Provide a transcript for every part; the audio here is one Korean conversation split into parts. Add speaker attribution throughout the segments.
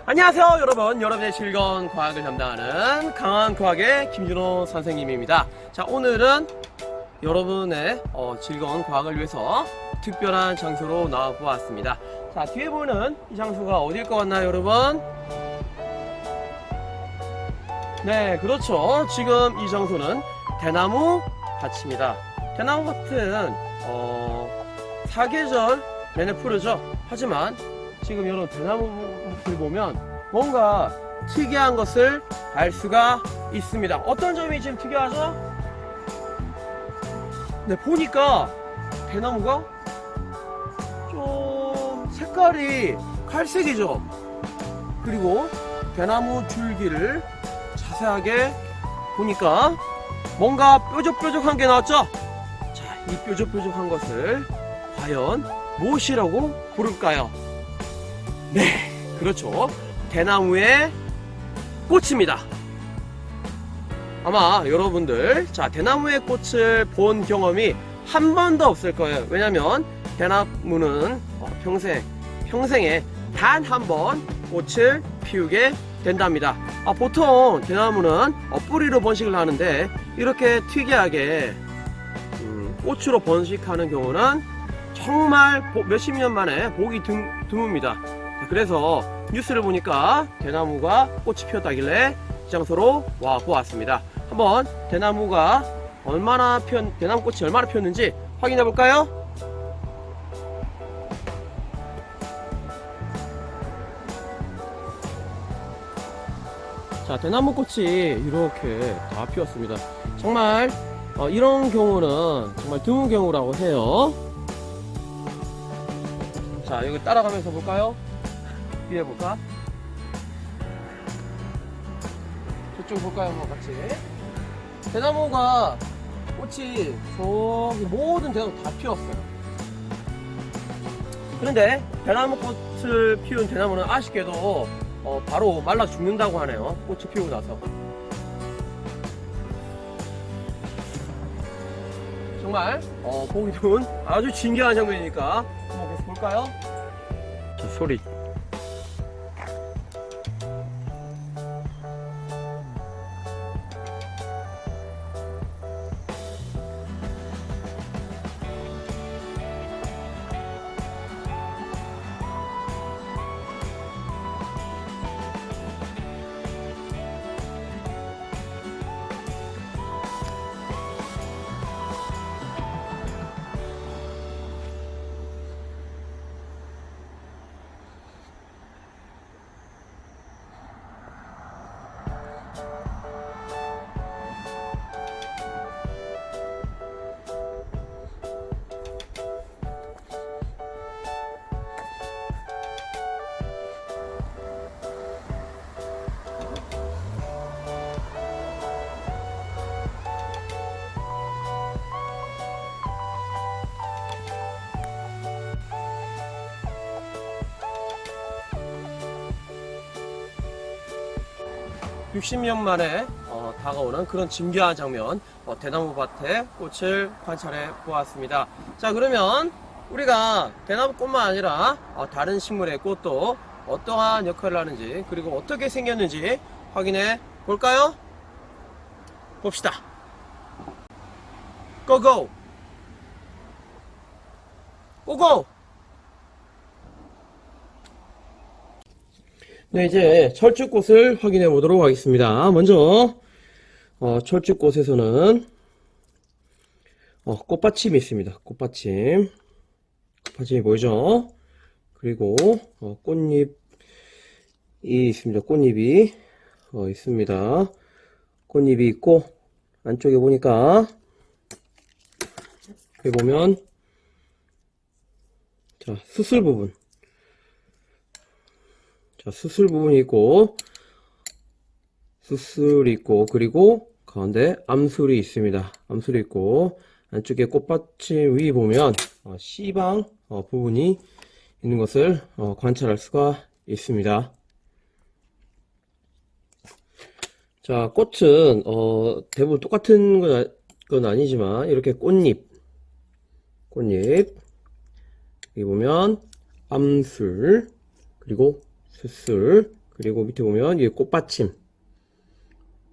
Speaker 1: 안녕하세요 여러분, 여러분의 즐거운 과학을 담당하는 강한과학의 김준호 선생님입니다. 자, 오늘은 여러분의 즐거운 과학을 위해서 특별한 장소로 나와보았습니다. 자, 뒤에 보이는 이 장소가 어딜 것 같나요 여러분? 네, 그렇죠. 지금 이 장소는 대나무 밭입니다. 대나무 밭은 사계절 내내 푸르죠. 하지만 지금 여러분 대나무를 보면 뭔가 특이한 것을 알 수가 있습니다. 어떤 점이 지금 특이하죠? 네, 보니까 대나무가 좀 색깔이 갈색이죠. 그리고 대나무 줄기를 자세하게 보니까 뭔가 뾰족뾰족한 게 나왔죠? 자, 이 뾰족뾰족한 것을 과연 무엇이라고 부를까요? 네, 그렇죠. 대나무의 꽃입니다. 아마 여러분들, 자, 대나무의 꽃을 본 경험이 한 번도 없을 거예요. 왜냐면 대나무는 평생에 단 한 번 꽃을 피우게 된답니다. 보통 대나무는 뿌리로 번식을 하는데 이렇게 특이하게 꽃으로 번식하는 경우는 정말 몇십 년 만에 보기 드뭅니다. 그래서 뉴스를 보니까 대나무가 꽃이 피었다길래 이 장소로 와 보았습니다. 한번 대나무 꽃이 얼마나 피었는지 확인해 볼까요? 자, 대나무 꽃이 이렇게 다 피었습니다. 정말 이런 경우는 정말 드문 경우라고 해요. 자, 여기 따라가면서 볼까요? 위에 볼까? 저쪽 볼까요? 한번 같이. 대나무가 꽃이 저기 모든 대나무 다 피었어요. 그런데 대나무 꽃을 피운 대나무는 아쉽게도 바로 말라 죽는다고 하네요. 꽃이 피우고 나서. 정말 보기 좋은 아주 신기한 장면이니까 한번 계속 볼까요? 자, 소리. (60) 년 만에 다가오는 그런 신기한 장면, 대나무 밭에 꽃을 관찰해 보았습니다. 자, 그러면 우리가 대나무꽃만 아니라 다른 식물의 꽃도 어떠한 역할을 하는지, 그리고 어떻게 생겼는지 확인해 볼까요? 봅시다. 고고! 고고! 네, 이제 철쭉꽃을 확인해 보도록 하겠습니다. 먼저 철쭉꽃에서는 꽃받침이 있습니다. 꽃받침이 보이죠? 그리고 꽃잎이 있습니다. 꽃잎이 있습니다. 꽃잎이 있고, 안쪽에 보니까 여기 보면 자, 수술 부분, 수술이 있고, 그리고 가운데 암술이 있습니다. 암술이 있고, 안쪽에 꽃받침 위 보면 씨방 부분이 있는 것을 관찰할 수가 있습니다. 자, 꽃은 대부분 똑같은 건 아니지만 이렇게 꽃잎 여기 보면 암술, 그리고 숫술, 그리고 밑에 보면 이게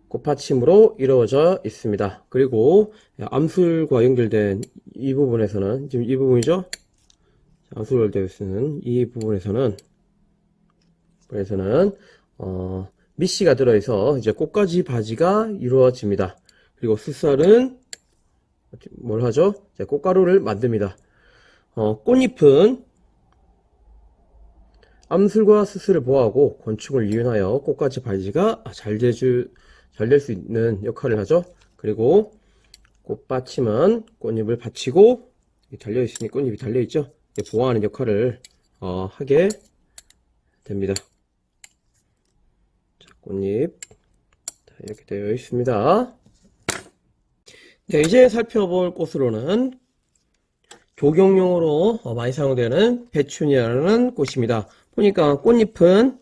Speaker 1: 꽃받침으로 이루어져 있습니다. 그리고 암술과 연결된 이 부분에서는, 지금 이 부분이죠? 암술을 되어 있는 이 부분에서는 미씨가 들어있어 이제 꽃가지 바지가 이루어집니다. 그리고 숫살은 뭘 하죠? 이제 꽃가루를 만듭니다. 꽃잎은 암술과 수술을 보호하고 곤충을 이용하여 꽃가지 바지가 잘 될 수 있는 역할을 하죠. 그리고 꽃받침은 꽃잎을 받치고 달려있으니 꽃잎이 달려있죠. 보호하는 역할을 하게 됩니다. 자, 꽃잎 이렇게 되어 있습니다. 네, 이제 살펴볼 꽃으로는 조경용으로 많이 사용되는 페추니아라는 꽃입니다. 보니까 꽃잎은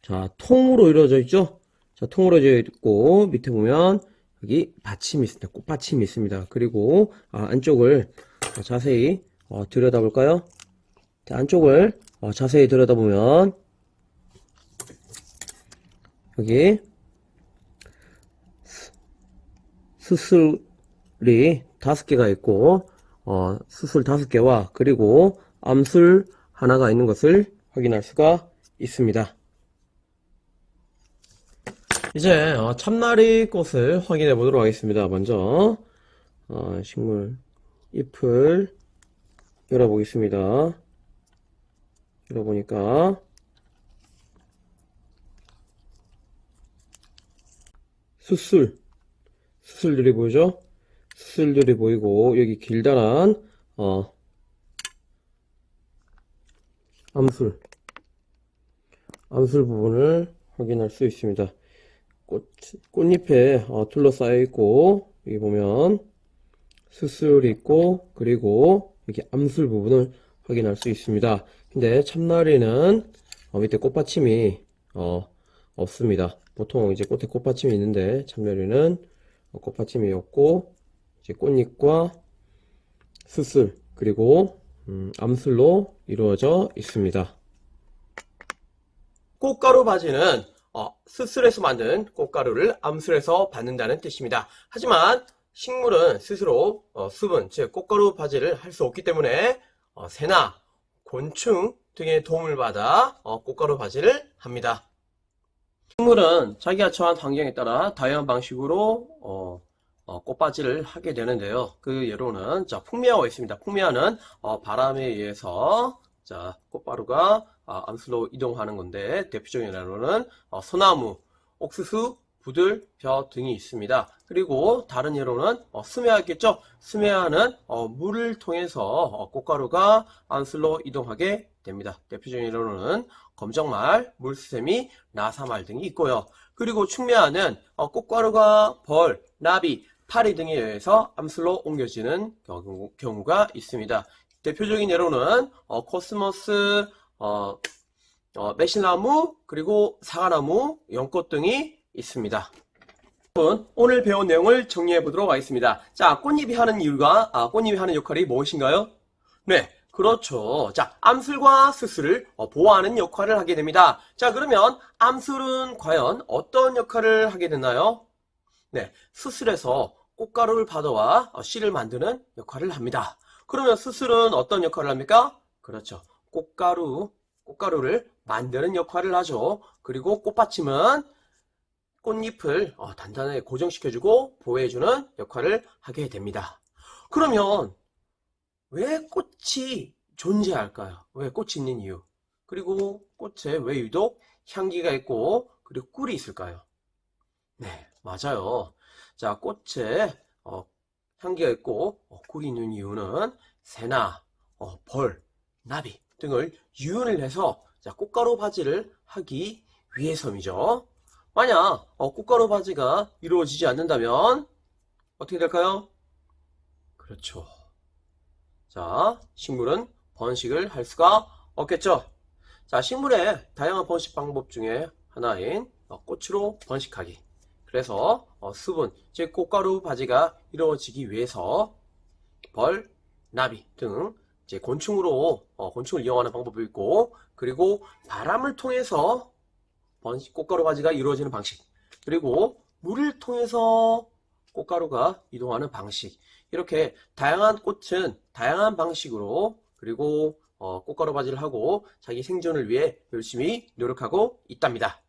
Speaker 1: 자, 통으로 이루어져 있죠. 자, 통으로 이루어져 있고 밑에 보면 여기 받침이 있습니다. 꽃받침이 있습니다. 그리고 안쪽을 자세히 들여다볼까요? 자, 안쪽을 자세히 들여다보면 여기 수술이 5개가 있고 수술 5개와 그리고 암술 하나가 있는 것을 확인할 수가 있습니다. 이제 참나리 꽃을 확인해 보도록 하겠습니다. 먼저 식물 잎을 열어보겠습니다. 열어보니까 수술들이 보이죠? 수술들이 보이고 여기 길다란 암술 부분을 확인할 수 있습니다. 꽃잎에 둘러싸여 있고 여기 보면 수술이 있고 그리고 여기 암술 부분을 확인할 수 있습니다. 근데 참나리는 밑에 꽃받침이 없습니다. 보통 이제 꽃에 꽃받침이 있는데 참나리는 꽃받침이 없고 이제 꽃잎과 수술 그리고 암술로 이루어져 있습니다. 꽃가루 바지는 수술에서 만든 꽃가루를 암술에서 받는다는 뜻입니다. 하지만 식물은 스스로 수분, 즉 꽃가루 바지를 할 수 없기 때문에 새나 곤충 등의 도움을 받아 꽃가루 바지를 합니다. 식물은 자기가 처한 환경에 따라 다양한 방식으로 꽃바지를 하게 되는데요. 그 예로는 풍미화가 있습니다. 풍미화는 바람에 의해서 꽃가루가 암술로 이동하는 건데 대표적인 예로는 소나무, 옥수수, 부들, 벼 등이 있습니다. 그리고 다른 예로는 수매화 있겠죠. 수매화는 물을 통해서 꽃가루가 암술로 이동하게 됩니다. 대표적인 예로는 검정말, 물수세미, 나사말 등이 있고요. 그리고 충매화는 꽃가루가 벌, 나비, 파리 등에 의해서 암술로 옮겨지는 경우가 있습니다. 대표적인 예로는 코스모스, 매실나무, 그리고 사과나무, 연꽃 등이 있습니다. 오늘 배운 내용을 정리해 보도록 하겠습니다. 자, 꽃잎이 하는 이유가, 꽃잎이 하는 역할이 무엇인가요? 네, 그렇죠. 자, 암술과 수술을 보호하는 역할을 하게 됩니다. 자, 그러면 암술은 과연 어떤 역할을 하게 되나요? 네, 수술에서 꽃가루를 받아와 씨를 만드는 역할을 합니다. 그러면 수술은 어떤 역할을 합니까? 그렇죠. 꽃가루를 만드는 역할을 하죠. 그리고 꽃받침은 꽃잎을 단단하게 고정시켜주고 보호해주는 역할을 하게 됩니다. 그러면 왜 꽃이 존재할까요? 왜 꽃이 있는 이유? 그리고 꽃에 왜 유독 향기가 있고 그리고 꿀이 있을까요? 네, 맞아요. 자, 꽃에 향기가 있고 꿀이 있는 이유는 새나 벌, 나비 등을 유인을 해서 꽃가루 바지를 하기 위해서이죠. 만약 꽃가루 바지가 이루어지지 않는다면 어떻게 될까요? 그렇죠. 자, 식물은 번식을 할 수가 없겠죠. 자, 식물의 다양한 번식 방법 중에 하나인 꽃으로 번식하기. 그래서 수분, 즉 꽃가루 바지가 이루어지기 위해서 벌, 나비 등 이제 곤충을 이용하는 방법이 있고, 그리고 바람을 통해서 꽃가루 바지가 이루어지는 방식, 그리고 물을 통해서 꽃가루가 이동하는 방식, 이렇게 다양한 꽃은 다양한 방식으로 그리고 꽃가루 바지를 하고 자기 생존을 위해 열심히 노력하고 있답니다.